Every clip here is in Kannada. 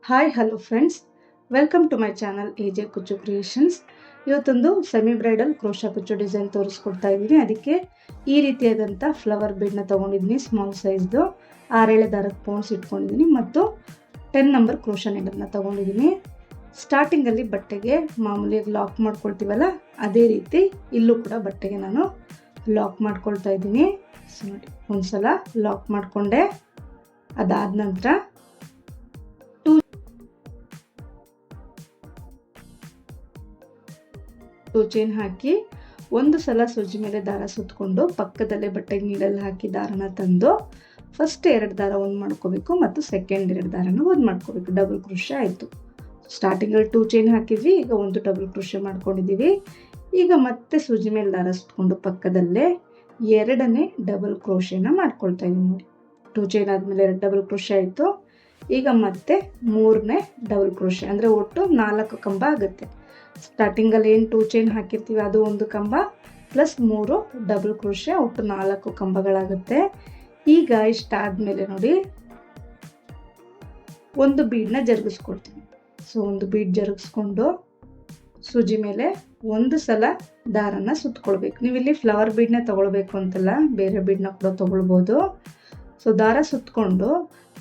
Hi hello friends, welcome to my channel AJ Kuchchu creations. ಇವತ್ತೊಂದು ಸೆಮಿ ಬ್ರೈಡಲ್ ಕ್ರೋಶಾ ಕುಚ್ಚು ಡಿಸೈನ್ ತೋರಿಸ್ಕೊಡ್ತಾ ಇದ್ದೀನಿ. ಅದಕ್ಕೆ ಈ ರೀತಿಯಾದಂಥ ಫ್ಲವರ್ ಬೀಡ್ನ ತೊಗೊಂಡಿದ್ದೀನಿ. ಸ್ಮಾಲ್ ಸೈಜ್ದು 6 ದಾರದ ಪೌಂಡ್ಸ್ ಇಟ್ಕೊಂಡಿದ್ದೀನಿ ಮತ್ತು 10 ನಂಬರ್ ಕ್ರೋಶಾ ನೀಡಲ್ನ ತೊಗೊಂಡಿದ್ದೀನಿ. ಸ್ಟಾರ್ಟಿಂಗಲ್ಲಿ ಬಟ್ಟೆಗೆ ಮಾಮೂಲಿಯಾಗಿ ಲಾಕ್ ಮಾಡ್ಕೊಳ್ತೀವಲ್ಲ, ಅದೇ ರೀತಿ ಇಲ್ಲೂ ಕೂಡ ಬಟ್ಟೆಗೆ ನಾನು ಲಾಕ್ ಮಾಡ್ಕೊಳ್ತಾ ಇದ್ದೀನಿ. ಸೊ ನೋಡಿ, ಒಂದ್ಸಲ ಲಾಕ್ ಮಾಡಿಕೊಂಡೆ. ಅದಾದ ನಂತರ ಟೂ ಚೈನ್ ಹಾಕಿ ಒಂದು ಸಲ ಸೂಜಿ ಮೇಲೆ ದಾರ ಸುತ್ತಕೊಂಡು ಪಕ್ಕದಲ್ಲೇ ಬಟ್ಟೆಗೆ ನೀಡಲ್ ಹಾಕಿ ದಾರನ ತಂದು ಫಸ್ಟ್ 2 ದಾರ ಒಂದು ಮಾಡ್ಕೋಬೇಕು ಮತ್ತು ಸೆಕೆಂಡ್ 2 ದಾರನ ಒಂದು ಮಾಡ್ಕೋಬೇಕು. ಡಬಲ್ ಕ್ರೋಶೆ ಆಯಿತು. ಸ್ಟಾರ್ಟಿಂಗಲ್ಲಿ 2 ಚೈನ್ ಹಾಕಿದ್ವಿ, ಈಗ ಒಂದು ಡಬಲ್ ಕ್ರೋಶೆ ಮಾಡ್ಕೊಂಡಿದ್ದೀವಿ. ಈಗ ಮತ್ತೆ ಸೂಜಿ ಮೇಲೆ ದಾರ ಸುತ್ತಕೊಂಡು ಪಕ್ಕದಲ್ಲೇ 2ನೇ ಡಬಲ್ ಕ್ರೋಶೆನ ಮಾಡ್ಕೊಳ್ತಾ ಇದ್ದೀನಿ. ನೋಡಿ, 2 ಚೈನ್ ಆದಮೇಲೆ 2 ಡಬಲ್ ಕ್ರೋಶೆ ಆಯಿತು. ಈಗ ಮತ್ತೆ 3ನೇ ಡಬಲ್ ಕ್ರೋಶೆ, ಅಂದರೆ ಒಟ್ಟು 4 ಕಂಬ ಆಗುತ್ತೆ. ಸ್ಟಾರ್ಟಿಂಗಲ್ಲಿ ಏನು 2 ಚೈನ್ ಹಾಕಿರ್ತೀವಿ ಅದು ಒಂದು ಕಂಬ ಪ್ಲಸ್ 3 ಡಬಲ್ ಕ್ರೋಶೆ, ಒಟ್ಟು 4 ಕಂಬಗಳಾಗುತ್ತೆ. ಈಗ ಇಷ್ಟಾದ್ಮೇಲೆ ನೋಡಿ, ಒಂದು ಬೀಡ್ನ ಜರುಗಿಸ್ಕೊಳ್ತೀವಿ. ಸೊ ಒಂದು ಬೀಡ್ ಜರುಗಿಸ್ಕೊಂಡು ಸೂಜಿ ಮೇಲೆ ಒಂದು ಸಲ ದಾರನ ಸುತ್ತಕೊಳ್ಬೇಕು. ನೀವು ಇಲ್ಲಿ ಫ್ಲವರ್ ಬೀಡ್ನೇ ತೊಗೊಳ್ಬೇಕು ಅಂತಲ್ಲ, ಬೇರೆ ಬೀಡ್ನ ಕೂಡ ತೊಗೊಳ್ಬೋದು. ಸೊ ದಾರ ಸುತ್ತಕೊಂಡು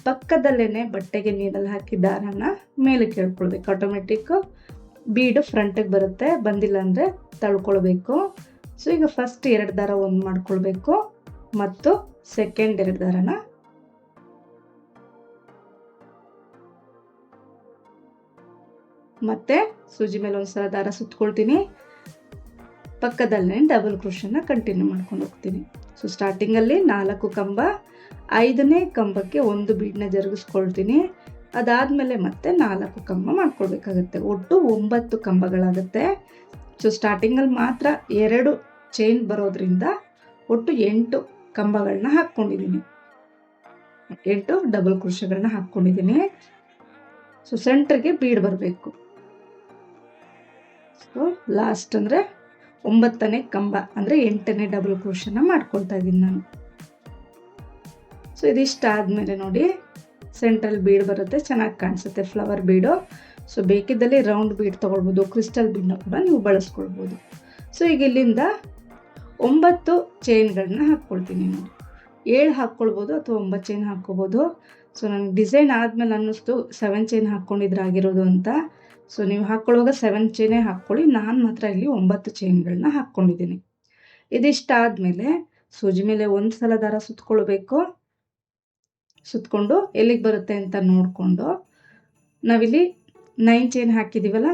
ಪಕ್ಕದಲ್ಲೇ ಬಟ್ಟೆಗೆ ನೀಡಲ್ ಹಾಕಿ ದಾರನ ಮೇಲೆ ಕೇಳ್ಕೊಳ್ಬೇಕು. ಆಟೋಮೆಟಿಕ್ ಬೀಡು ಫ್ರಂಟಿಗೆ ಬರುತ್ತೆ, ಬಂದಿಲ್ಲ ಅಂದರೆ ತಳ್ಕೊಳ್ಬೇಕು. ಸೊ ಈಗ ಫಸ್ಟ್ 2 ದಾರ ಒಂದು ಮಾಡ್ಕೊಳ್ಬೇಕು ಮತ್ತು ಸೆಕೆಂಡ್ 2 ದಾರನ ಮತ್ತೆ ಸೂಜಿ ಮೇಲೆ ಒಂದ್ಸಲ ದಾರ ಸುತ್ತಕೊಳ್ತೀನಿ. ಪಕ್ಕದಲ್ಲೇ ಡಬಲ್ ಕ್ರೋಶನ ಕಂಟಿನ್ಯೂ ಮಾಡ್ಕೊಂಡು ಹೋಗ್ತೀನಿ. ಸೊ ಸ್ಟಾರ್ಟಿಂಗಲ್ಲಿ 4 ಕಂಬ, 5ನೇ ಕಂಬಕ್ಕೆ ಒಂದು ಬೀಡ್ನ ಜರುಗಿಸ್ಕೊಳ್ತೀನಿ. ಅದಾದಮೇಲೆ ಮತ್ತೆ 4 ಕಂಬ ಮಾಡ್ಕೊಳ್ಬೇಕಾಗತ್ತೆ. ಒಟ್ಟು 9 ಕಂಬಗಳಾಗುತ್ತೆ. ಸೊ ಸ್ಟಾರ್ಟಿಂಗಲ್ಲಿ ಮಾತ್ರ 2 ಚೈನ್ ಬರೋದ್ರಿಂದ ಒಟ್ಟು 8 ಕಂಬಗಳನ್ನ ಹಾಕ್ಕೊಂಡಿದ್ದೀನಿ, 8 ಡಬಲ್ ಕ್ರೋಶೆಗಳನ್ನ ಹಾಕ್ಕೊಂಡಿದ್ದೀನಿ. ಸೊ ಸೆಂಟ್ರಿಗೆ ಬೀಡ್ ಬರಬೇಕು. ಸೊ ಲಾಸ್ಟ್ ಅಂದರೆ 9ನೇ ಕಂಬ ಅಂದರೆ 8ನೇ ಡಬಲ್ ಕ್ರೋಶನ ಮಾಡ್ಕೊಳ್ತಾ ಇದ್ದೀನಿ ನಾನು. ಸೊ ಇದಿಷ್ಟಾದ್ಮೇಲೆ ನೋಡಿ, ಸೆಂಟ್ರಲ್ಲಿ ಬೀಡ್ ಬರುತ್ತೆ, ಚೆನ್ನಾಗಿ ಕಾಣಿಸುತ್ತೆ ಫ್ಲವರ್ ಬೀಡು. ಸೊ ಬೇಕಿದ್ದಲ್ಲಿ ರೌಂಡ್ ಬೀಡ್ ತೊಗೊಳ್ಬೋದು, ಕ್ರಿಸ್ಟಲ್ ಬೀಡ್ನ ಕೂಡ ನೀವು ಬಳಸ್ಕೊಳ್ಬೋದು. ಸೊ ಈಗ ಇಲ್ಲಿಂದ 9 ಚೈನ್ಗಳನ್ನ ಹಾಕ್ಕೊಳ್ತೀನಿ. ನೋಡಿ, 7 ಹಾಕ್ಕೊಳ್ಬೋದು ಅಥವಾ 9 ಚೈನ್ ಹಾಕ್ಕೋಬೋದು. ಸೊ ನನಗೆ ಡಿಸೈನ್ ಆದಮೇಲೆ ಅನ್ನಿಸ್ತು 7 ಚೈನ್ ಹಾಕ್ಕೊಂಡಿದ್ರೆ ಆಗಿರೋದು ಅಂತ. ಸೊ ನೀವು ಹಾಕ್ಕೊಳ್ಳುವಾಗ 7 ಚೈನೇ ಹಾಕ್ಕೊಳ್ಳಿ. ನಾನು ಮಾತ್ರ ಇಲ್ಲಿ 9 ಚೈನ್ಗಳನ್ನ ಹಾಕ್ಕೊಂಡಿದ್ದೀನಿ. ಇದಿಷ್ಟಾದಮೇಲೆ ಸೂಜಿ ಮೇಲೆ ಒಂದು ಸಲ ದಾರ ಸುತ್ತಕೊಳ್ಬೇಕು. ಸುತ್ತಕೊಂಡು ಎಲ್ಲಿಗೆ ಬರುತ್ತೆ ಅಂತ ನೋಡಿಕೊಂಡು ನಾವಿಲ್ಲಿ 9 ಚೈನ್ ಹಾಕಿದ್ದೀವಲ್ಲ,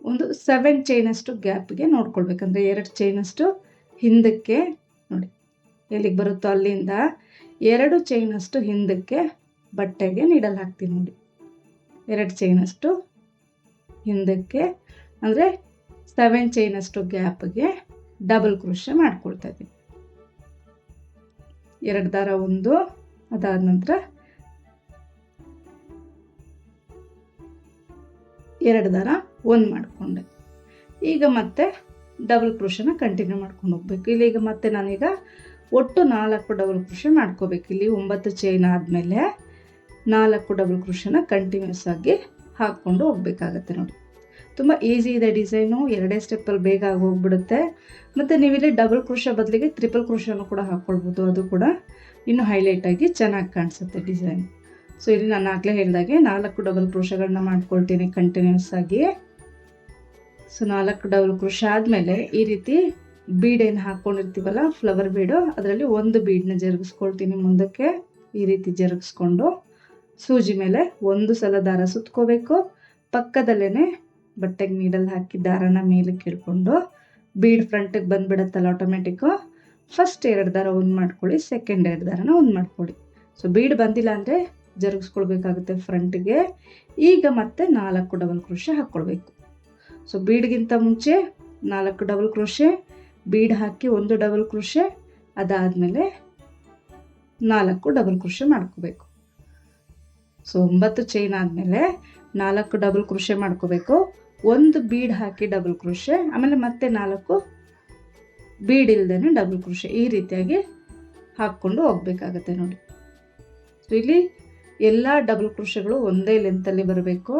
ಒಂದು 7 ಚೈನಷ್ಟು ಗ್ಯಾಪ್ಗೆ ನೋಡ್ಕೊಳ್ಬೇಕಂದ್ರೆ 2 ಚೈನಷ್ಟು ಹಿಂದಕ್ಕೆ ನೋಡಿ, ಎಲ್ಲಿಗೆ ಬರುತ್ತೋ ಅಲ್ಲಿಂದ 2 ಚೈನಷ್ಟು ಹಿಂದಕ್ಕೆ ಬಟ್ಟೆಗೆ ನೀಡಲ್ ಹಾಕ್ತೀನಿ. ನೋಡಿ, 2 ಚೈನಷ್ಟು ಹಿಂದಕ್ಕೆ ಅಂದರೆ 7 ಚೈನಷ್ಟು ಗ್ಯಾಪ್ಗೆ ಡಬಲ್ ಕ್ರೋಶೆ ಮಾಡ್ಕೊಳ್ತಾ ಇದ್ದೀನಿ. 2 ದಾರ ಒಂದು, ಅದಾದ ನಂತರ 2 ದಾರ ಒಂದು ಮಾಡಿಕೊಂಡೆ. ಈಗ ಮತ್ತೆ ಡಬಲ್ ಕ್ರೋಶನ ಕಂಟಿನ್ಯೂ ಮಾಡ್ಕೊಂಡು ಹೋಗ್ಬೇಕು. ಇಲ್ಲಿ ಈಗ ಮತ್ತೆ ನಾನೀಗ ಒಟ್ಟು 4 ಡಬಲ್ ಕ್ರೋಶೆ ಮಾಡ್ಕೋಬೇಕು. ಇಲ್ಲಿ 9 ಚೈನ್ ಆದಮೇಲೆ 4 ಡಬಲ್ ಕ್ರೋಶನ ಕಂಟಿನ್ಯೂಸ್ ಆಗಿ ಹಾಕ್ಕೊಂಡು ಹೋಗ್ಬೇಕಾಗತ್ತೆ. ನೋಡಿ, ತುಂಬ ಈಸಿ ಇದೆ ಡಿಸೈನು, 2 ಸ್ಟೆಪ್ಪಲ್ಲಿ ಬೇಗ ಆಗೋಗ್ಬಿಡುತ್ತೆ. ಮತ್ತು ನೀವಿಲ್ಲಿ ಡಬಲ್ ಕ್ರೋಶೆ ಬದಲಿಗೆ ಟ್ರಿಪಲ್ ಕ್ರೋಶನೂ ಕೂಡ ಹಾಕ್ಕೊಳ್ಬೋದು, ಅದು ಕೂಡ ಇನ್ನೂ ಹೈಲೈಟಾಗಿ ಚೆನ್ನಾಗಿ ಕಾಣಿಸುತ್ತೆ ಡಿಸೈನ್. ಸೊ ಇಲ್ಲಿ ನಾನು ಆಗಲೇ ಹೇಳಿದಾಗೆ 4 ಡಬಲ್ ಕ್ರೋಶೆಗಳನ್ನ ಮಾಡ್ಕೊಳ್ತೀನಿ ಕಂಟಿನ್ಯೂಸ್ ಆಗಿ. ಸೊ 4 ಡಬಲ್ ಕ್ರೋಶೆ ಆದಮೇಲೆ ಈ ರೀತಿ ಬೀಡ್ ಏನು ಹಾಕ್ಕೊಂಡಿರ್ತೀವಲ್ಲ ಫ್ಲವರ್ ಬೀಡು, ಅದರಲ್ಲಿ ಒಂದು ಬೀಡನ್ನ ಜರುಗಿಸ್ಕೊಳ್ತೀನಿ ಮುಂದಕ್ಕೆ. ಈ ರೀತಿ ಜರುಗಿಸ್ಕೊಂಡು ಸೂಜಿ ಮೇಲೆ ಒಂದು ಸಲ ದಾರ ಸುತ್ಕೋಬೇಕು. ಪಕ್ಕದಲ್ಲೇ ಬಟ್ಟೆಗೆ ನೀಡಲ್ ಹಾಕಿ ದಾರನ ಮೇಲೆ ಕೇಳ್ಕೊಂಡು ಬೀಡ್ ಫ್ರಂಟಿಗೆ ಬಂದುಬಿಡುತ್ತಲ್ಲ ಆಟೋಮೆಟಿಕ್ಕು. ಫಸ್ಟ್ 2 ದಾರ ಒಂದು ಮಾಡ್ಕೊಳ್ಳಿ, ಸೆಕೆಂಡ್ 2 ದಾರನ ಒಂದು ಮಾಡ್ಕೊಳ್ಳಿ. ಸೊ ಬೀಡ್ ಬಂದಿಲ್ಲ ಅಂದರೆ ಜರುಗಿಸ್ಕೊಳ್ಬೇಕಾಗುತ್ತೆ ಫ್ರಂಟಿಗೆ. ಈಗ ಮತ್ತೆ 4 ಡಬಲ್ ಕ್ರೋಶೆ ಹಾಕ್ಕೊಳ್ಬೇಕು. ಸೊ ಬೀಡ್ಗಿಂತ ಮುಂಚೆ 4 ಡಬಲ್ ಕ್ರೋಶೆ, ಬೀಡ್ ಹಾಕಿ ಒಂದು ಡಬಲ್ ಕ್ರೋಶೆ, ಅದಾದಮೇಲೆ 4 ಡಬಲ್ ಕ್ರೋಶೆ ಮಾಡ್ಕೋಬೇಕು. ಸೊ 9 ಚೈನ್ ಆದಮೇಲೆ 4 ಡಬಲ್ ಕ್ರೋಶೆ ಮಾಡ್ಕೋಬೇಕು. ಒಂದು ಬೀಡ್ ಹಾಕಿ ಡಬಲ್ ಕ್ರೋಶೆ, ಆಮೇಲೆ ಮತ್ತೆ 4 ಬೀಡ್ ಇಲ್ದೇ ಡಬಲ್ ಕ್ರೋಶೆ, ಈ ರೀತಿಯಾಗಿ ಹಾಕ್ಕೊಂಡು ಹೋಗ್ಬೇಕಾಗತ್ತೆ. ನೋಡಿ, ಸೊ ಇಲ್ಲಿ ಎಲ್ಲ ಡಬಲ್ ಕ್ರೋಶಗಳು ಒಂದೇ ಲೆಂತಲ್ಲಿ ಬರಬೇಕು.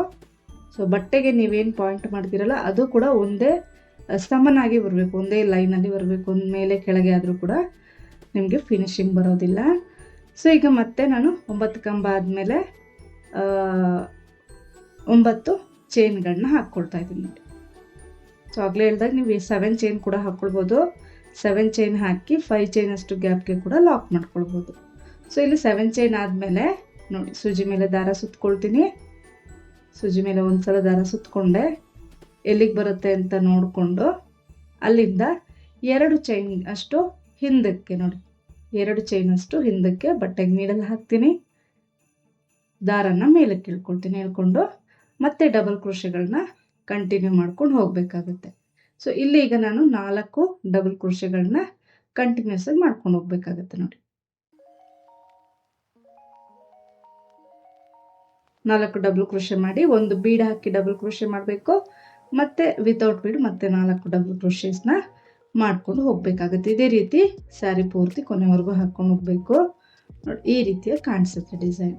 ಸೊ ಬಟ್ಟೆಗೆ ನೀವೇನು ಪಾಯಿಂಟ್ ಮಾಡ್ತೀರಲ್ಲ ಅದು ಕೂಡ ಒಂದೇ ಸಮನಾಗಿ ಬರಬೇಕು, ಒಂದೇ ಲೈನಲ್ಲಿ ಬರಬೇಕು. ಒಂದು ಮೇಲೆ ಕೆಳಗೆ ಆದರೂ ಕೂಡ ನಿಮಗೆ ಫಿನಿಶಿಂಗ್ ಬರೋದಿಲ್ಲ. ಸೊ ಈಗ ಮತ್ತೆ ನಾನು 9 ಕಂಬ ಆದಮೇಲೆ 9 ಚೈನ್ಗಳನ್ನ ಹಾಕ್ಕೊಳ್ತಾ ಇದ್ದೀನಿ ನೋಡಿ. ಸೊ ಆಗಲೇ ಹೇಳಿದಾಗ ನೀವು 7 ಚೈನ್ ಕೂಡ ಹಾಕ್ಕೊಳ್ಬೋದು. 7 ಚೈನ್ ಹಾಕಿ 5 ಚೈನ್ ಅಷ್ಟು ಗ್ಯಾಪ್ಗೆ ಕೂಡ ಲಾಕ್ ಮಾಡ್ಕೊಳ್ಬೋದು. ಸೊ ಇಲ್ಲಿ 7 ಚೈನ್ ಆದಮೇಲೆ ನೋಡಿ ಸೂಜಿ ಮೇಲೆ ದಾರ ಸುತ್ಕೊಳ್ತೀನಿ. ಸೂಜಿ ಮೇಲೆ ಒಂದು ಸಲ ದಾರ ಸುತ್ತಕೊಂಡೆ, ಎಲ್ಲಿಗೆ ಬರುತ್ತೆ ಅಂತ ನೋಡಿಕೊಂಡು ಅಲ್ಲಿಂದ 2 ಚೈನ್ ಅಷ್ಟು ಹಿಂದಕ್ಕೆ ನೋಡಿ, 2 ಚೈನ್ ಅಷ್ಟು ಹಿಂದಕ್ಕೆ ಬಟ್ಟೆಗೆ ನೀಡಲ್ ಹಾಕ್ತೀನಿ. ದಾರನ ಮೇಲಕ್ಕೆ ಇಳ್ಕೊಳ್ತೀನಿ. ಹೇಳ್ಕೊಂಡು ಮತ್ತೆ ಡಬಲ್ ಕ್ರೋಶೆಗಳನ್ನ ಕಂಟಿನ್ಯೂ ಮಾಡ್ಕೊಂಡು ಹೋಗಬೇಕಾಗುತ್ತೆ. ಸೊ ಇಲ್ಲಿ ಈಗ ನಾನು 4 ಡಬಲ್ ಕ್ರೋಶೆಗಳನ್ನ ಕಂಟಿನ್ಯೂಸ್ ಆಗಿ ಮಾಡ್ಕೊಂಡು ಹೋಗ್ಬೇಕಾಗತ್ತೆ ನೋಡಿ. 4 ಡಬಲ್ ಕ್ರೋಶೆ ಮಾಡಿ ಒಂದು ಬೀಡ್ ಹಾಕಿ ಡಬಲ್ ಕ್ರೋಶೆ ಮಾಡಬೇಕು. ಮತ್ತೆ ವಿತೌಟ್ ಬೀಡ್ ಮತ್ತೆ 4 ಡಬಲ್ ಕ್ರೋಶೆಸ್ನ ಮಾಡ್ಕೊಂಡು ಹೋಗ್ಬೇಕಾಗತ್ತೆ. ಇದೇ ರೀತಿ ಸ್ಯಾರಿ ಪೂರ್ತಿ ಕೊನೆವರೆಗೂ ಹಾಕ್ಕೊಂಡು ಹೋಗ್ಬೇಕು ನೋಡಿ. ಈ ರೀತಿಯಾಗಿ ಕಾಣಿಸುತ್ತೆ ಡಿಸೈನ್.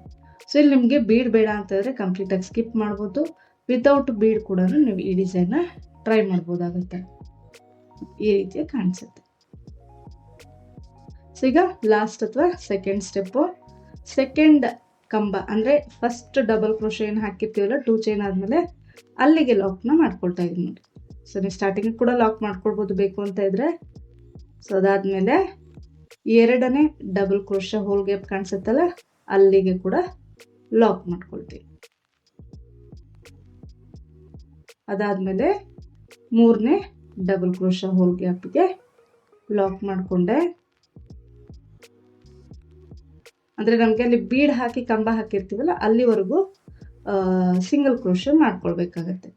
ಸೊ ಇಲ್ಲಿ ನಿಮಗೆ ಬೀಡ್ ಬೇಡ ಅಂತಂದರೆ ಕಂಪ್ಲೀಟಾಗಿ ಸ್ಕಿಪ್ ಮಾಡ್ಬೋದು. ವಿತೌಟ್ ಬೀಡ್ ಕೂಡ ನೀವು ಈ ಡಿಸೈನ್ನ ಟ್ರೈ ಮಾಡ್ಬೋದಾಗುತ್ತೆ. ಈ ರೀತಿಯಾಗಿ ಕಾಣಿಸುತ್ತೆ. ಸೊ ಈಗ ಲಾಸ್ಟ್ ಅಥವಾ ಸೆಕೆಂಡ್ ಸ್ಟೆಪ್ಪು, ಸೆಕೆಂಡ್ ಕಂಬ ಅಂದರೆ ಫಸ್ಟ್ ಡಬಲ್ ಕ್ರೋಶೆ ಏನು ಹಾಕಿರ್ತೀವಲ್ಲ 2 ಚೈನ್ ಆದಮೇಲೆ ಅಲ್ಲಿಗೆ ಲಾಕ್ನ ಮಾಡ್ಕೊಳ್ತಾ ಇದ್ದೀನಿ ನೋಡಿ. ಸೊ ನೀವು ಸ್ಟಾರ್ಟಿಂಗ್ ಕೂಡ ಲಾಕ್ ಮಾಡ್ಕೊಳ್ಬೋದು ಬೇಕು ಅಂತ ಇದ್ರೆ. ಸೊ ಅದಾದಮೇಲೆ 2ನೇ ಡಬಲ್ ಕ್ರೋಶೆ ಹೋಲ್ ಗ್ಯಾಪ್ ಕಾಣಿಸುತ್ತಲ್ಲ ಅಲ್ಲಿಗೆ ಕೂಡ ಲಾಕ್ ಮಾಡ್ಕೊಳ್ತೀವಿ. ಅದಾದಮೇಲೆ 3ನೇ ಡಬಲ್ ಕ್ರೋಶೆ ಹೋಲ್ ಗ್ಯಾಪ್ಗೆ ಲಾಕ್ ಮಾಡಿಕೊಂಡೆ. ಅಂದರೆ ನಮಗೆ ಅಲ್ಲಿ ಬೀಡ್ ಹಾಕಿ ಕಂಬ ಹಾಕಿರ್ತೀವಲ್ಲ ಅಲ್ಲಿವರೆಗೂ ಸಿಂಗಲ್ ಕ್ರೋಶೆ ಮಾಡ್ಕೊಳ್ಬೇಕಾಗತ್ತೆ.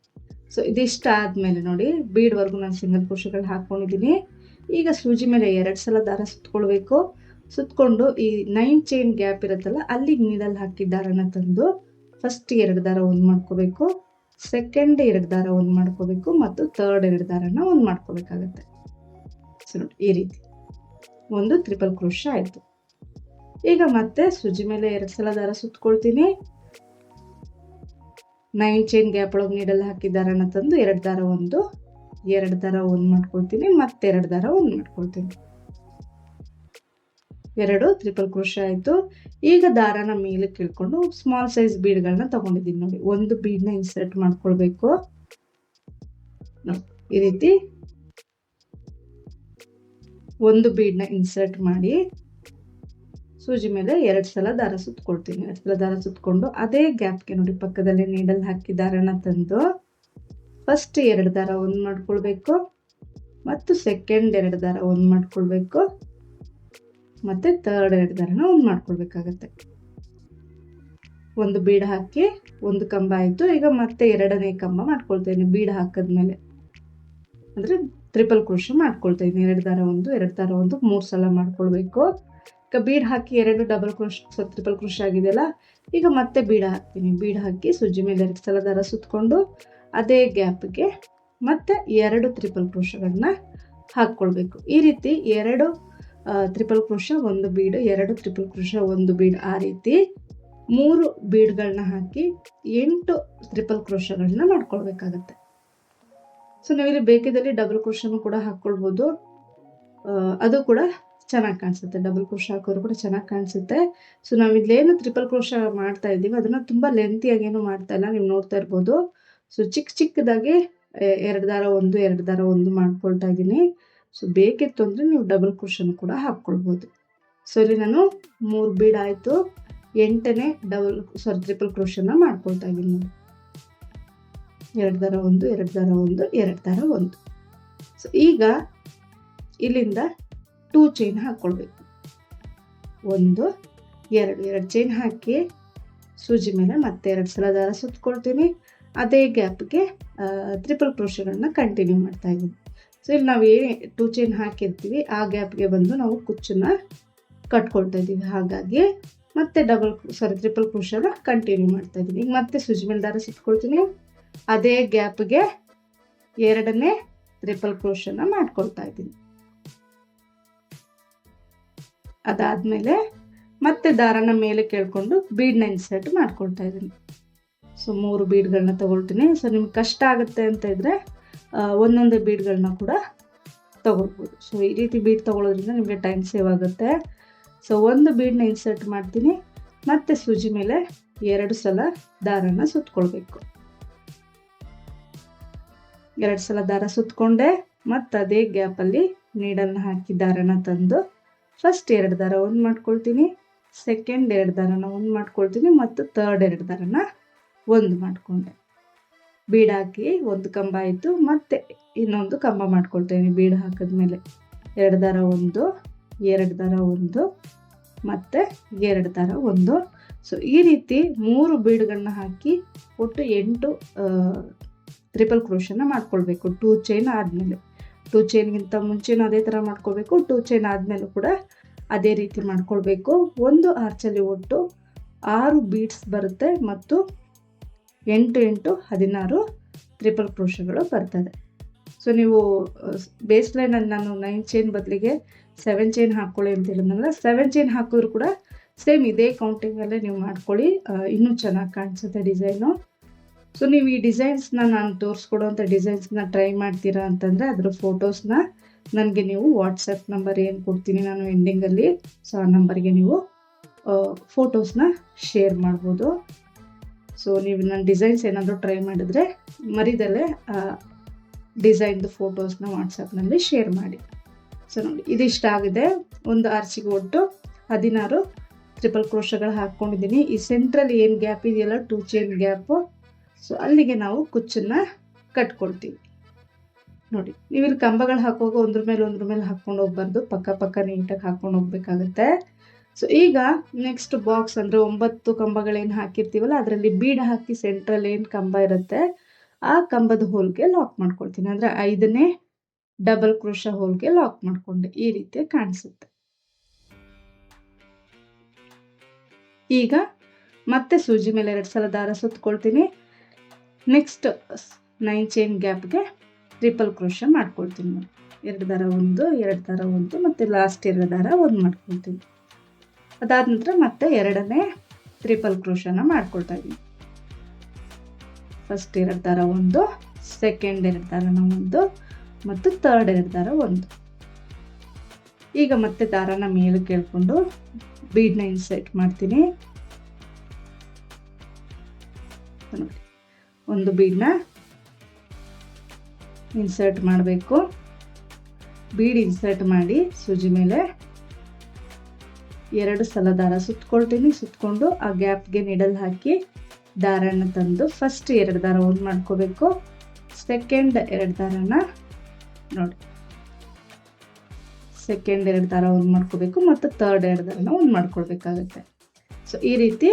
ಸೊ ಇದಿಷ್ಟ ಆದಮೇಲೆ ನೋಡಿ ಬೀಡ್ವರೆಗೂ ನಾನು ಸಿಂಗಲ್ ಕ್ರೋಶೆಗಳು ಹಾಕ್ಕೊಂಡಿದ್ದೀನಿ. ಈಗ ಸೂಜಿ ಮೇಲೆ 2 ಸಲ ದಾರ ಸುತ್ಕೊಳ್ಬೇಕು. ಸುತ್ತಕೊಂಡು ಈ 9 ಚೈನ್ ಗ್ಯಾಪ್ ಇರುತ್ತಲ್ಲ ಅಲ್ಲಿಗೆ ನೀಡಲ್ ಹಾಕಿ ದಾರನ ತಂದು ಫಸ್ಟ್ 2 ದಾರ ಒಂದು ಮಾಡ್ಕೋಬೇಕು, ಸೆಕೆಂಡ್ 2 ದಾರ ಒಂದು ಮಾಡ್ಕೋಬೇಕು ಮತ್ತು ಥರ್ಡ್ 2 ದಾರನ ಒಂದು ಮಾಡ್ಕೋಬೇಕಾಗತ್ತೆ. ಸೊ ನೋಡಿ ಈ ರೀತಿ ಒಂದು ಟ್ರಿಪಲ್ ಕ್ರೋಶೆ ಆಯಿತು. ಈಗ ಮತ್ತೆ ಸೂಜಿ ಮೇಲೆ 2 ಸಲ ದಾರ ಸುತ್ಕೊಳ್ತೀನಿ. 9 ಚೈನ್ ಗ್ಯಾಪ್ ಒಳಗೆ ನೀಡಲ್ ಹಾಕಿ ದಾರನ ತಂದು 2 ದಾರ ಒಂದು, 2 ದಾರ ಒಂದು ಮಾಡ್ಕೊಳ್ತೀನಿ, ಮತ್ತೆ 2 ದಾರ ಒಂದು ಮಾಡ್ಕೊಳ್ತೀನಿ. 2 ಟ್ರಿಪಲ್ ಕ್ರೋಶೆ ಆಯಿತು. ಈಗ ದಾರನ ಮೇಲಕ್ಕೆ ಇಳ್ಕೊಂಡು ಸ್ಮಾಲ್ ಸೈಜ್ ಬೀಡ್ಗಳನ್ನ ತಗೊಂಡಿದ್ದೀನಿ ನೋಡಿ. ಒಂದು ಬೀಡ್ನ ಇನ್ಸರ್ಟ್ ಮಾಡ್ಕೊಳ್ಬೇಕು ಈ ರೀತಿ. ಒಂದು ಬೀಡ್ನ ಇನ್ಸರ್ಟ್ ಮಾಡಿ ಸೂಜಿ ಮೇಲೆ 2 ಸಲ ದಾರ ಸುತ್ಕೊಳ್ತೀನಿ. 2 ಸಲ ದಾರ ಸುತ್ಕೊಂಡು ಅದೇ ಗ್ಯಾಪ್ಗೆ ನೋಡಿ ಪಕ್ಕದಲ್ಲಿ ನೀಡಲ್ ಹಾಕಿ ದಾರನ ತಂದು ಫಸ್ಟ್ 2 ದಾರ ಒಂದು ಮಾಡ್ಕೊಳ್ಬೇಕು ಮತ್ತು ಸೆಕೆಂಡ್ 2 ದಾರ ಒಂದು ಮಾಡ್ಕೊಳ್ಬೇಕು ಮತ್ತೆ ಥರ್ಡ್ 2 ದಾರನ ಒಂದು ಮಾಡ್ಕೊಳ್ಬೇಕಾಗತ್ತೆ. ಒಂದು ಬೀಡ್ ಹಾಕಿ ಒಂದು ಕಂಬ ಆಯಿತು. ಈಗ ಮತ್ತೆ 2ನೇ ಕಂಬ ಮಾಡ್ಕೊಳ್ತೇನೆ. ಬೀಡ್ ಹಾಕಿದ್ಮೇಲೆ ಅಂದರೆ ಟ್ರಿಪಲ್ ಕ್ರೋಶೆ ಮಾಡ್ಕೊಳ್ತಾ ಇದ್ದೀನಿ. 2 ದಾರ ಒಂದು, 2 ದಾರ ಒಂದು 3 ಸಲ ಮಾಡ್ಕೊಳ್ಬೇಕು. ಈಗ ಬೀಡ್ ಹಾಕಿ 2 ಡಬಲ್ ಕ್ರೋಶ್ ಟ್ರಿಪಲ್ ಕ್ರೋಶೆ ಆಗಿದೆಯಲ್ಲ, ಈಗ ಮತ್ತೆ ಬೀಡ್ ಹಾಕ್ತೀನಿ. ಬೀಡ್ ಹಾಕಿ ಸೂಜಿ ಮೇಲೆ 2 ಸಲ ದಾರ ಸುತ್ಕೊಂಡು ಅದೇ ಗ್ಯಾಪ್ಗೆ ಮತ್ತೆ 2 ಟ್ರಿಪಲ್ ಕ್ರೋಶೆಗಳನ್ನ ಹಾಕ್ಕೊಳ್ಬೇಕು. ಈ ರೀತಿ 2 ಟ್ರಿಪಲ್ ಕ್ರೋಶೆ ಒಂದು ಬೀಡ್, 2 ಟ್ರಿಪಲ್ ಕ್ರೋಶೆ ಒಂದು ಬೀಡ್, ಆ ರೀತಿ 3 ಬೀಡ್ಗಳನ್ನ ಹಾಕಿ 8 ಟ್ರಿಪಲ್ ಕ್ರೋಶೆಗಳನ್ನ ಮಾಡ್ಕೊಳ್ಬೇಕಾಗತ್ತೆ. ಸೊ ನಾವಿಲ್ಲಿ ಬೇಕಿದ್ದಲ್ಲಿ ಡಬಲ್ ಕ್ರೋಶೆನೂ ಕೂಡ ಹಾಕ್ಕೊಳ್ಬೋದು. ಅದು ಕೂಡ ಚೆನ್ನಾಗಿ ಕಾಣಿಸುತ್ತೆ. ಡಬಲ್ ಕ್ರೋಶೆ ಹಾಕೋರು ಕೂಡ ಚೆನ್ನಾಗಿ ಕಾಣಿಸುತ್ತೆ. ಸೊ ನಾವಿಲ್ಲೇನು ಟ್ರಿಪಲ್ ಕ್ರೋಶೆ ಮಾಡ್ತಾ ಇದ್ದೀವಿ ಅದನ್ನು ತುಂಬ ಲೆಂತಿಯಾಗಿ ಏನು ಮಾಡ್ತಾ ಇಲ್ಲ, ನೀವು ನೋಡ್ತಾ ಇರ್ಬೋದು. ಸೊ ಚಿಕ್ಕದಾಗಿ 2 ದಾರ ಒಂದು, 2 ದಾರ ಒಂದು ಮಾಡ್ಕೊಳ್ತಾ ಇದ್ದೀನಿ. ಸೊ ಬೇಕಿತ್ತು ಅಂದರೆ ನೀವು ಡಬಲ್ ಕ್ರೋಶೆನೂ ಕೂಡ ಹಾಕ್ಕೊಳ್ಬೋದು. ಸೊ ಇಲ್ಲಿ ನಾನು 3 ಬೀಡ್ ಆಯಿತು. 8ನೇ ಟ್ರಿಪಲ್ ಕ್ರೋಶೆನ ಮಾಡ್ಕೊಳ್ತಾ ಇದ್ದೀನಿ. 2 ದಾರ ಒಂದು, 2 ದಾರ ಒಂದು, 2 ದಾರ ಒಂದು. ಸೊ ಈಗ ಇಲ್ಲಿಂದ 2 ಚೈನ್ ಹಾಕ್ಕೊಳ್ಬೇಕು. 1 2 ಚೈನ್ ಹಾಕಿ ಸೂಜಿ ಮೇಲೆ ಮತ್ತೆ 2 ಸಲ ದಾರ ಸುತ್ಕೊಳ್ತೀನಿ. ಅದೇ ಗ್ಯಾಪ್ಗೆ ಟ್ರಿಪಲ್ ಕ್ರೋಶೆಗಳನ್ನ ಕಂಟಿನ್ಯೂ ಮಾಡ್ತಾ ಇದ್ದೀನಿ. ಸೊ ಇಲ್ಲಿ ನಾವು ಏನು 2 ಚೈನ್ ಹಾಕಿರ್ತೀವಿ ಆ ಗ್ಯಾಪ್ಗೆ ಬಂದು ನಾವು ಕುಚ್ಚನ್ನ ಕಟ್ಕೊಳ್ತಾ ಇದ್ದೀವಿ. ಹಾಗಾಗಿ ಮತ್ತೆ ಟ್ರಿಪಲ್ ಕ್ರೋಶೆನ ಕಂಟಿನ್ಯೂ ಮಾಡ್ತಾ ಇದ್ದೀನಿ. ಈಗ ಮತ್ತೆ ಸೂಜಿ ಮೇಲೆ ದಾರ ಸುತ್ಕೊಳ್ತೀನಿ. ಅದೇ ಗ್ಯಾಪ್ಗೆ 2ನೇ ಟ್ರಿಪಲ್ ಕ್ರೋಶೆನ ಮಾಡ್ಕೊಳ್ತಾ ಇದ್ದೀನಿ. ಅದಾದಮೇಲೆ ಮತ್ತೆ ದಾರನ ಮೇಲೆ ಕೇಳ್ಕೊಂಡು ಬೀಡನ್ನ ಇನ್ಸರ್ಟ್ ಮಾಡ್ಕೊಳ್ತಾ ಇದ್ದೀನಿ. ಸೊ 3 ಬೀಡ್ಗಳನ್ನ ತಗೊಳ್ತೀನಿ. ಸೊ ನಿಮ್ಗೆ ಕಷ್ಟ ಆಗುತ್ತೆ ಅಂತ ಇದ್ದರೆ ಒಂದೊಂದೇ ಬೀಡ್ಗಳನ್ನ ಕೂಡ ತಗೊಳ್ಬೋದು. ಸೊ ಈ ರೀತಿ ಬೀಡ್ ತಗೊಳ್ಳೋದ್ರಿಂದ ನಿಮಗೆ ಟೈಮ್ ಸೇವ್ ಆಗುತ್ತೆ. ಸೊ ಒಂದು ಬೀಡನ್ನ ಇನ್ಸರ್ಟ್ ಮಾಡ್ತೀನಿ, ಮತ್ತೆ ಸೂಜಿ ಮೇಲೆ 2 ಸಲ ದಾರನ ಸುತ್ಕೊಳ್ಬೇಕು. 2 ಸಲ ದಾರ ಸುತ್ಕೊಂಡೆ, ಮತ್ತು ಅದೇ ಗ್ಯಾಪಲ್ಲಿ ನೀಡಲ್ನ ಹಾಕಿ ದಾರನ ತಂದು ಫಸ್ಟ್ 2 ದಾರ ಒಂದು ಮಾಡ್ಕೊಳ್ತೀನಿ, ಸೆಕೆಂಡ್ 2 ದಾರನ ಒಂದು ಮಾಡ್ಕೊಳ್ತೀನಿ, ಮತ್ತು ಥರ್ಡ್ 2 ದಾರನ ಒಂದು ಮಾಡಿಕೊಂಡೆ. ಬೀಡ್ ಹಾಕಿ ಒಂದು ಕಂಬ ಆಯಿತು, ಮತ್ತೆ ಇನ್ನೊಂದು ಕಂಬ ಮಾಡ್ಕೊಳ್ತೀನಿ. ಬೀಡ್ ಹಾಕಿದ್ಮೇಲೆ 2 ದಾರ ಒಂದು, 2 ದಾರ ಒಂದು, ಮತ್ತು 2 ದಾರ ಒಂದು. ಸೊ ಈ ರೀತಿ 3 ಬೀಡ್ಗಳನ್ನ ಹಾಕಿ ಒಟ್ಟು 8 ಟ್ರಿಪಲ್ ಕ್ರೋಶನ ಮಾಡ್ಕೊಳ್ಬೇಕು. 2 ಚೈನ್ ಆದಮೇಲೆ, 2 ಚೈನ್ಗಿಂತ ಮುಂಚೆನೂ ಅದೇ ಥರ ಮಾಡ್ಕೊಳ್ಬೇಕು, 2 ಚೈನ್ ಆದಮೇಲೂ ಕೂಡ ಅದೇ ರೀತಿ ಮಾಡ್ಕೊಳ್ಬೇಕು. ಒಂದು ಆರ್ಚಲ್ಲಿ ಒಟ್ಟು 6 ಬೀಡ್ಸ್ ಬರುತ್ತೆ ಮತ್ತು 8 8 16 ಟ್ರಿಪಲ್ ಕ್ರೋಶಗಳು ಬರ್ತದೆ. ಸೊ ನೀವು ಬೇಸ್ ಲೈನಲ್ಲಿ ನಾನು 9 ಚೈನ್ ಬದಲಿಗೆ 7 ಚೈನ್ ಹಾಕ್ಕೊಳ್ಳಿ ಅಂತ ಹೇಳಿದ್ನಲ್ಲ, 7 ಚೈನ್ ಹಾಕಿದ್ರು ಕೂಡ ಸೇಮ್ ಇದೇ ಕೌಂಟಿಂಗಲ್ಲೇ ನೀವು ಮಾಡ್ಕೊಳ್ಳಿ, ಇನ್ನೂ ಚೆನ್ನಾಗಿ ಕಾಣಿಸುತ್ತೆ ಡಿಸೈನು. ಸೊ ನೀವು ಈ ಡಿಸೈನ್ಸ್ನ ನಾನು ತೋರಿಸ್ಕೊಡೋವಂಥ ಡಿಸೈನ್ಸ್ನ ಟ್ರೈ ಮಾಡ್ತೀರಾ ಅಂತಂದರೆ ಅದರ ಫೋಟೋಸ್ನ ನನಗೆ ನೀವು ವಾಟ್ಸಪ್ ನಂಬರ್ ಏನು ಕೊಡ್ತೀನಿ ನಾನು ಎಂಡಿಂಗಲ್ಲಿ, ಸೊ ಆ ನಂಬರ್ಗೆ ನೀವು ಫೋಟೋಸ್ನ ಶೇರ್ ಮಾಡ್ಬೋದು. ಸೊ ನೀವು ನನ್ನ ಡಿಸೈನ್ಸ್ ಏನಾದರೂ ಟ್ರೈ ಮಾಡಿದ್ರೆ ಮರಿದಲ್ಲೇ ಡಿಸೈನ್ದು ಫೋಟೋಸ್ನ ವಾಟ್ಸಪ್ನಲ್ಲಿ ಶೇರ್ ಮಾಡಿ. ಸೊ ನೋಡಿ, ಇದಿಷ್ಟ ಆಗಿದೆ. ಒಂದು ಆರ್ಚಿಗೆ ಒಟ್ಟು 16 ಟ್ರಿಪಲ್ ಕ್ರೋಶಗಳು ಹಾಕ್ಕೊಂಡಿದ್ದೀನಿ. ಈ ಸೆಂಟ್ರಲ್ಲಿ ಏನು ಗ್ಯಾಪ್ ಇದೆಯಲ್ಲ 2 ಚೈನ್ ಗ್ಯಾಪು, ಸೊ ಅಲ್ಲಿಗೆ ನಾವು ಕುಚ್ಚನ್ನು ಕಟ್ಕೊಳ್ತೀವಿ. ನೋಡಿ, ನೀವು ಇಲ್ಲಿ ಕಂಬಗಳು ಹಾಕುವಾಗ ಒಂದ್ರ ಮೇಲೆ ಹಾಕ್ಕೊಂಡು ಹೋಗ್ಬಾರ್ದು, ಪಕ್ಕ ನೀಟಾಗಿ ಹಾಕ್ಕೊಂಡು ಹೋಗ್ಬೇಕಾಗತ್ತೆ. ಸೊ ಈಗ ನೆಕ್ಸ್ಟ್ ಬಾಕ್ಸ್ ಅಂದರೆ 9 ಕಂಬಗಳೇನು ಹಾಕಿರ್ತೀವಲ್ಲ ಅದರಲ್ಲಿ ಬೀಡ್ ಹಾಕಿ ಸೆಂಟ್ರಲ್ಲಿ ಏನು ಕಂಬ ಇರುತ್ತೆ ಆ ಕಂಬದ ಹೋಲ್ಗೆ ಲಾಕ್ ಮಾಡ್ಕೊಳ್ತೀನಿ. ಅಂದರೆ 5ನೇ ಡಬಲ್ ಕ್ರೋಶ ಹೋಲ್ಗೆ ಲಾಕ್ ಮಾಡಿಕೊಂಡೆ. ಈ ರೀತಿ ಕಾಣಿಸುತ್ತೆ. ಈಗ ಮತ್ತೆ ಸೂಜಿ ಮೇಲೆ 2 ಸಲ ದಾರ ಸುತ್ಕೊಳ್ತೀನಿ. ನೆಕ್ಸ್ಟ್ 9 ಚೈನ್ ಗ್ಯಾಪ್ಗೆ ಟ್ರಿಪಲ್ ಕ್ರೋಶ ಮಾಡ್ಕೊಳ್ತೀನಿ. 2 ದಾರ ಒಂದು, 2 ದಾರ ಒಂದು, ಮತ್ತು ಲಾಸ್ಟ್ 2 ದಾರ ಒಂದು ಮಾಡ್ಕೊಳ್ತೀನಿ. ಅದಾದ ನಂತರ ಮತ್ತೆ 2ನೇ ಟ್ರಿಪಲ್ ಕ್ರೋಶನ ಮಾಡ್ಕೊಳ್ತಾ ಇದ್ದೀನಿ. ಫಸ್ಟ್ 2 ದಾರ ಒಂದು, ಸೆಕೆಂಡ್ 2 ದಾರನ ಒಂದು, ಮತ್ತು ಥರ್ಡ್ 2 ದಾರ ಒಂದು. ಈಗ ಮತ್ತೆ ದಾರನ ಮೇಲೆ ಕೇಳ್ಕೊಂಡು ಬೀಡ್ನ ಇನ್ಸರ್ಟ್ ಮಾಡ್ತೀನಿ. ನೋಡಿ, ಒಂದು ಬೀಡ್ನ ಇನ್ಸರ್ಟ್ ಮಾಡಬೇಕು. ಬೀಡ್ ಇನ್ಸರ್ಟ್ ಮಾಡಿ ಸೂಜಿ ಮೇಲೆ 2 ಸಲ ದಾರ ಸುತ್ಕೊಳ್ತೀನಿ. ಸುತ್ಕೊಂಡು ಆ ಗ್ಯಾಪ್ಗೆ ನಿಡಲ್ ಹಾಕಿ ದಾರನ ತಂದು ಫಸ್ಟ್ 2 ದಾರ ಒಂದು ಮಾಡ್ಕೋಬೇಕು, ಸೆಕೆಂಡ್ 2 ದಾರನ ನೋಡಿ ಸೆಕೆಂಡ್ 2 ದಾರ ಒಂದು ಮಾಡ್ಕೋಬೇಕು, ಮತ್ತು ಥರ್ಡ್ 2 ದಾರನ ಒಂದು ಮಾಡ್ಕೊಳ್ಬೇಕಾಗತ್ತೆ. ಸೊ ಈ ರೀತಿ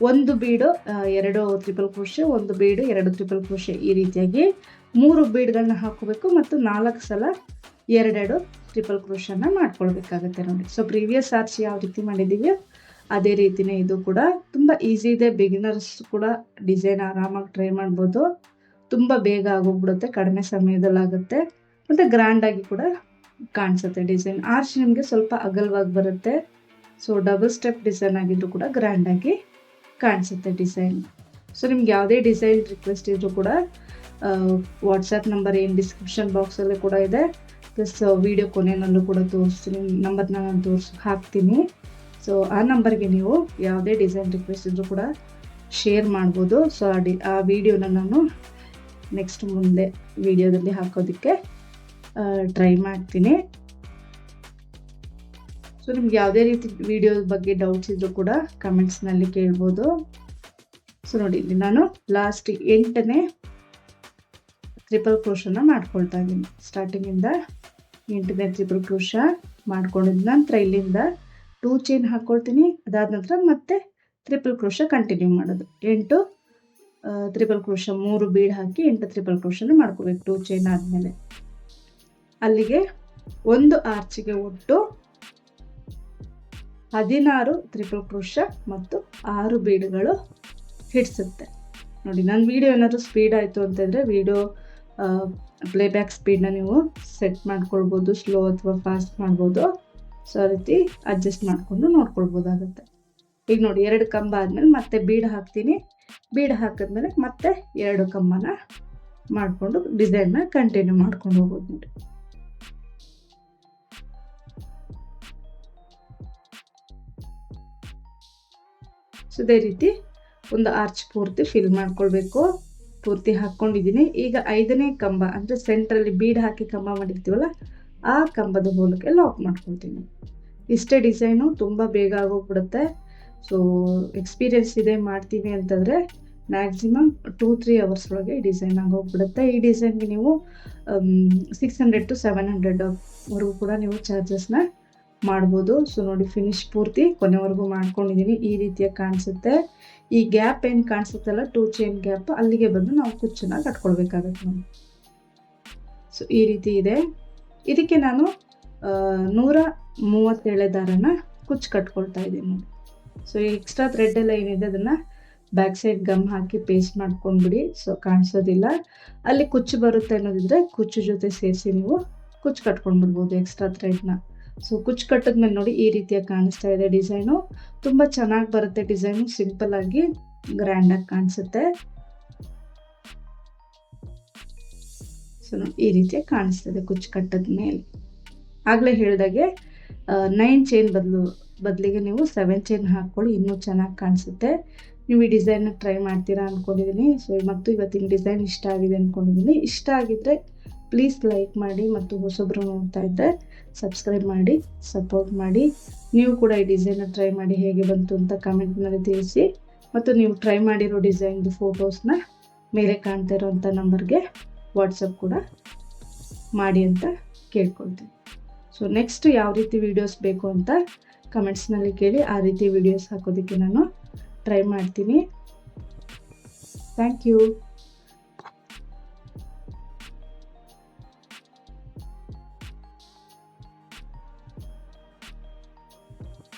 ಒಂದು ಬೀಡು 2 ಟ್ರಿಪಲ್ ಕ್ರೋಶೆ, ಒಂದು ಬೀಡು 2 ಟ್ರಿಪಲ್ ಕ್ರೋಶೆ, ಈ ರೀತಿಯಾಗಿ 3 ಬೀಡ್ಗಳನ್ನ ಹಾಕೋಬೇಕು ಮತ್ತು 4 ಸಲ 2 ಟ್ರಿಪಲ್ ಕ್ರೋಶನ ಮಾಡ್ಕೊಳ್ಬೇಕಾಗತ್ತೆ. ನೋಡಿ, ಸೊ ಪ್ರೀವಿಯಸ್ ಆರ್ಚ್ ಯಾವ ರೀತಿ ಮಾಡಿದ್ದೀವಿ ಅದೇ ರೀತಿನೇ ಇದು ಕೂಡ. ತುಂಬ ಈಸಿ ಇದೆ, ಬಿಗಿನರ್ಸ್ ಕೂಡ ಡಿಸೈನ್ ಆರಾಮಾಗಿ ಟ್ರೈ ಮಾಡ್ಬೋದು. ತುಂಬ ಬೇಗ ಆಗೋಗ್ಬಿಡುತ್ತೆ, ಕಡಿಮೆ ಸಮಯದಲ್ಲಾಗುತ್ತೆ, ಮತ್ತು ಗ್ರ್ಯಾಂಡಾಗಿ ಕೂಡ ಕಾಣಿಸುತ್ತೆ ಡಿಸೈನ್. ಆರ್ಚ್ ನಿಮಗೆ ಸ್ವಲ್ಪ ಅಗಲವಾಗಿ ಬರುತ್ತೆ. ಸೊ ಡಬಲ್ ಸ್ಟೆಪ್ ಡಿಸೈನ್ ಆಗಿದ್ರು ಕೂಡ ಗ್ರ್ಯಾಂಡಾಗಿ ಕಾಣಿಸುತ್ತೆ ಡಿಸೈನ್. ಸೊ ನಿಮ್ಗೆ ಯಾವುದೇ ಡಿಸೈನ್ ರಿಕ್ವೆಸ್ಟ್ ಇದ್ರೂ ಕೂಡ ವಾಟ್ಸಪ್ ನಂಬರ್ ಏನು ಡಿಸ್ಕ್ರಿಪ್ಷನ್ ಬಾಕ್ಸಲ್ಲೇ ಕೂಡ ಇದೆ, ಪ್ಲಸ್ ವಿಡಿಯೋ ಕೊನೆಯಲ್ಲೂ ಕೂಡ ತೋರಿಸ್ತೀನಿ, ನಂಬರ್ನ ನಾನು ಹಾಕ್ತೀನಿ. ಸೊ ಆ ನಂಬರ್ಗೆ ನೀವು ಯಾವುದೇ ಡಿಸೈನ್ ರಿಕ್ವೆಸ್ಟ್ ಇದ್ರೂ ಕೂಡ ಶೇರ್ ಮಾಡ್ಬೋದು. ಸೊ ಆ ವಿಡಿಯೋನ ನಾನು ನೆಕ್ಸ್ಟ್ ಮುಂದೆ ವಿಡಿಯೋದಲ್ಲಿ ಹಾಕೋದಕ್ಕೆ ಟ್ರೈ ಮಾಡ್ತೀನಿ. ಸೊ ನಿಮ್ಗೆ ಯಾವುದೇ ರೀತಿ ವಿಡಿಯೋ ಬಗ್ಗೆ ಡೌಟ್ಸ್ ಇದ್ರೂ ಕೂಡ ಕಮೆಂಟ್ಸ್ನಲ್ಲಿ ಕೇಳ್ಬೋದು. ಸೊ ನೋಡಿ, ಇಲ್ಲಿ ನಾನು ಲಾಸ್ಟ್ 8ನೇ ಟ್ರಿಪಲ್ ಕ್ರೋಶನ ಮಾಡ್ಕೊಳ್ತಾ ಇದ್ದೀನಿ. ಸ್ಟಾರ್ಟಿಂಗಿಂದ 8ನೇ ಟ್ರಿಪಲ್ ಕ್ರೋಶ ಮಾಡ್ಕೊಂಡಿದ್ದ ನಂತರ ಇಲ್ಲಿಂದ 2 ಚೈನ್ ಹಾಕ್ಕೊಳ್ತೀನಿ. ಅದಾದ ನಂತರ ಮತ್ತೆ ಟ್ರಿಪಲ್ ಕ್ರೋಶ ಕಂಟಿನ್ಯೂ ಮಾಡೋದು. 8 ಟ್ರಿಪಲ್ ಕ್ರೋಶ 3 ಬೀಡ್ ಹಾಕಿ 8 ಟ್ರಿಪಲ್ ಕ್ರೋಶನ ಮಾಡ್ಕೋಬೇಕು 2 ಚೈನ್ ಆದಮೇಲೆ. ಅಲ್ಲಿಗೆ ಒಂದು ಆರ್ಚಿಗೆ ಒಟ್ಟು 16 ಟ್ರಿಪಲ್ ಕ್ರೋಶ ಮತ್ತು 6 ಬೀಡ್ಗಳು ಹಿಡಿಸುತ್ತೆ. ನೋಡಿ, ನನ್ನ ವಿಡಿಯೋ ಏನಾದರೂ ಸ್ಪೀಡ್ ಆಯಿತು ಅಂತಂದರೆ ವಿಡಿಯೋ ಪ್ಲೇಬ್ಯಾಕ್ ಸ್ಪೀಡನ್ನ ನೀವು ಸೆಟ್ ಮಾಡ್ಕೊಳ್ಬೋದು, ಸ್ಲೋ ಅಥವಾ ಫಾಸ್ಟ್ ಮಾಡ್ಬೋದು. ಸೊ ಆ ರೀತಿ ಅಡ್ಜಸ್ಟ್ ಮಾಡಿಕೊಂಡು ನೋಡ್ಕೊಳ್ಬೋದಾಗುತ್ತೆ. ಈಗ ನೋಡಿ 2 ಕಂಬ ಆದಮೇಲೆ ಮತ್ತೆ ಬೀಡ್ ಹಾಕ್ತೀನಿ. ಬೀಡ್ ಹಾಕಿದ್ಮೇಲೆ ಮತ್ತೆ 2 ಕಂಬನ ಮಾಡಿಕೊಂಡು ಡಿಸೈನ್ನ ಕಂಟಿನ್ಯೂ ಮಾಡ್ಕೊಂಡು ಹೋಗೋದು ನೋಡಿ. ಸೊ ಇದೇ ರೀತಿ ಒಂದು ಆರ್ಚ್ ಪೂರ್ತಿ ಫಿಲ್ ಮಾಡ್ಕೊಳ್ಬೇಕು. ಪೂರ್ತಿ ಹಾಕ್ಕೊಂಡಿದ್ದೀನಿ. ಈಗ 5ನೇ ಕಂಬ ಅಂದರೆ ಸೆಂಟ್ರಲ್ಲಿ ಬೀಡ್ ಹಾಕಿ ಕಂಬ ಮಾಡಿರ್ತೀವಲ್ಲ ಆ ಕಂಬದ ಮೂಲಕ ಲಾಕ್ ಮಾಡ್ಕೊಳ್ತೀನಿ. ಇಷ್ಟೇ ಡಿಸೈನು, ತುಂಬ ಬೇಗ ಆಗೋಗ್ಬಿಡುತ್ತೆ. ಸೊ ಎಕ್ಸ್ಪೀರಿಯೆನ್ಸ್ ಇದೆ ಮಾಡ್ತೀನಿ ಅಂತಂದರೆ ಮ್ಯಾಕ್ಸಿಮಮ್ 2-3 ಅವರ್ಸ್ ಒಳಗೆ ಡಿಸೈನ್ ಆಗೋಗ್ಬಿಡುತ್ತೆ. ಈ ಡಿಸೈನ್ಗೆ ನೀವು 600 to 700 ವರೆಗೂ ಕೂಡ ನೀವು ಚಾರ್ಜಸ್ನ ಮಾಡ್ಬೋದು. ಸೊ ನೋಡಿ ಫಿನಿಶ್ ಪೂರ್ತಿ ಕೊನೆವರೆಗೂ ಮಾಡ್ಕೊಂಡಿದ್ದೀನಿ. ಈ ರೀತಿಯಾಗಿ ಕಾಣಿಸುತ್ತೆ. ಈ ಗ್ಯಾಪ್ ಏನು ಕಾಣಿಸುತ್ತಲ್ಲ 2 ಚೈನ್ ಗ್ಯಾಪ್, ಅಲ್ಲಿಗೆ ಬಂದು ನಾವು ಕುಚ್ಚನ್ನ ಕಟ್ಕೊಳ್ಬೇಕಾಗತ್ತೆ ನೋಡಿ. ಸೊ ಈ ರೀತಿ ಇದೆ. ಇದಕ್ಕೆ ನಾನು 137 ದಾರನ ಕುಚ್ಚು ಕಟ್ಕೊಳ್ತಾ ಇದ್ದೀನಿ ನೋಡಿ. ಸೊ ಎಕ್ಸ್ಟ್ರಾ ಥ್ರೆಡ್ ಎಲ್ಲ ಏನಿದೆ ಅದನ್ನು ಬ್ಯಾಕ್ ಸೈಡ್ ಗಮ್ ಹಾಕಿ ಪೇಸ್ಟ್ ಮಾಡ್ಕೊಂಡ್ಬಿಡಿ. ಸೊ ಕಾಣಿಸೋದಿಲ್ಲ. ಅಲ್ಲಿ ಕುಚ್ಚು ಬರುತ್ತೆ ಅನ್ನೋದಿದ್ರೆ ಕುಚ್ಚು ಜೊತೆ ಸೇರಿಸಿ ನೀವು ಕುಚ್ಚು ಕಟ್ಕೊಂಡ್ಬಿಡ್ಬೋದು ಎಕ್ಸ್ಟ್ರಾ ಥ್ರೆಡ್ನ. ಸೊ ಕುಚ್ಚು ಕಟ್ಟಿದ್ಮೇಲೆ ನೋಡಿ ಈ ರೀತಿಯಾಗಿ ಕಾಣಿಸ್ತಾ ಇದೆ ಡಿಸೈನು. ತುಂಬ ಚೆನ್ನಾಗಿ ಬರುತ್ತೆ ಡಿಸೈನು, ಸಿಂಪಲ್ ಆಗಿ ಗ್ರ್ಯಾಂಡಾಗಿ ಕಾಣಿಸುತ್ತೆ. ಸೊ ನೋಡಿ ಈ ರೀತಿಯಾಗಿ ಕಾಣಿಸ್ತದೆ ಕುಚ್ಚು ಕಟ್ಟಿದ್ಮೇಲೆ. ಆಗಲೇ ಹೇಳಿದಾಗೆ 9 ಚೈನ್ ಬದಲಿಗೆ ನೀವು 7 ಚೈನ್ ಹಾಕ್ಕೊಳ್ಳಿ, ಇನ್ನೂ ಚೆನ್ನಾಗಿ ಕಾಣಿಸುತ್ತೆ. ನೀವು ಈ ಡಿಸೈನ್ನ ಟ್ರೈ ಮಾಡ್ತೀರಾ ಅಂದ್ಕೊಂಡಿದ್ದೀನಿ. ಸೊ ಮತ್ತು ಇವತ್ತಿನ ಡಿಸೈನ್ ಇಷ್ಟ ಆಗಿದೆ ಅಂದ್ಕೊಂಡಿದ್ದೀನಿ. ಇಷ್ಟ ಆಗಿದ್ದರೆ ಪ್ಲೀಸ್ ಲೈಕ್ ಮಾಡಿ ಮತ್ತು ಹೊಸೊಬ್ಬರು ನೋಡ್ತಾ ಇದ್ದರೆ ಸಬ್ಸ್ಕ್ರೈಬ್ ಮಾಡಿ ಸಪೋರ್ಟ್ ಮಾಡಿ. ನೀವು ಕೂಡ ಈ ಡಿಸೈನ್ನ ಟ್ರೈ ಮಾಡಿ ಹೇಗೆ ಬಂತು ಅಂತ ಕಮೆಂಟ್ನಲ್ಲಿ ತಿಳಿಸಿ. ಮತ್ತು ನೀವು ಟ್ರೈ ಮಾಡಿರೋ ಡಿಸೈನ್ದು ಫೋಟೋಸ್ನ ಮೇಲೆ ಕಾಣ್ತಾ ಇರೋವಂಥ ನಂಬರ್ಗೆ ವಾಟ್ಸಪ್ ಕೂಡ ಮಾಡಿ ಅಂತ ಕೇಳ್ಕೊಳ್ತೀನಿ. ಸೊ ನೆಕ್ಸ್ಟ್ ಯಾವ ರೀತಿ ವೀಡಿಯೋಸ್ ಬೇಕು ಅಂತ ಕಮೆಂಟ್ಸ್ನಲ್ಲಿ ಕೇಳಿ, ಆ ರೀತಿ ವೀಡಿಯೋಸ್ ಹಾಕೋದಕ್ಕೆ ನಾನು ಟ್ರೈ ಮಾಡ್ತೀನಿ. Thank you.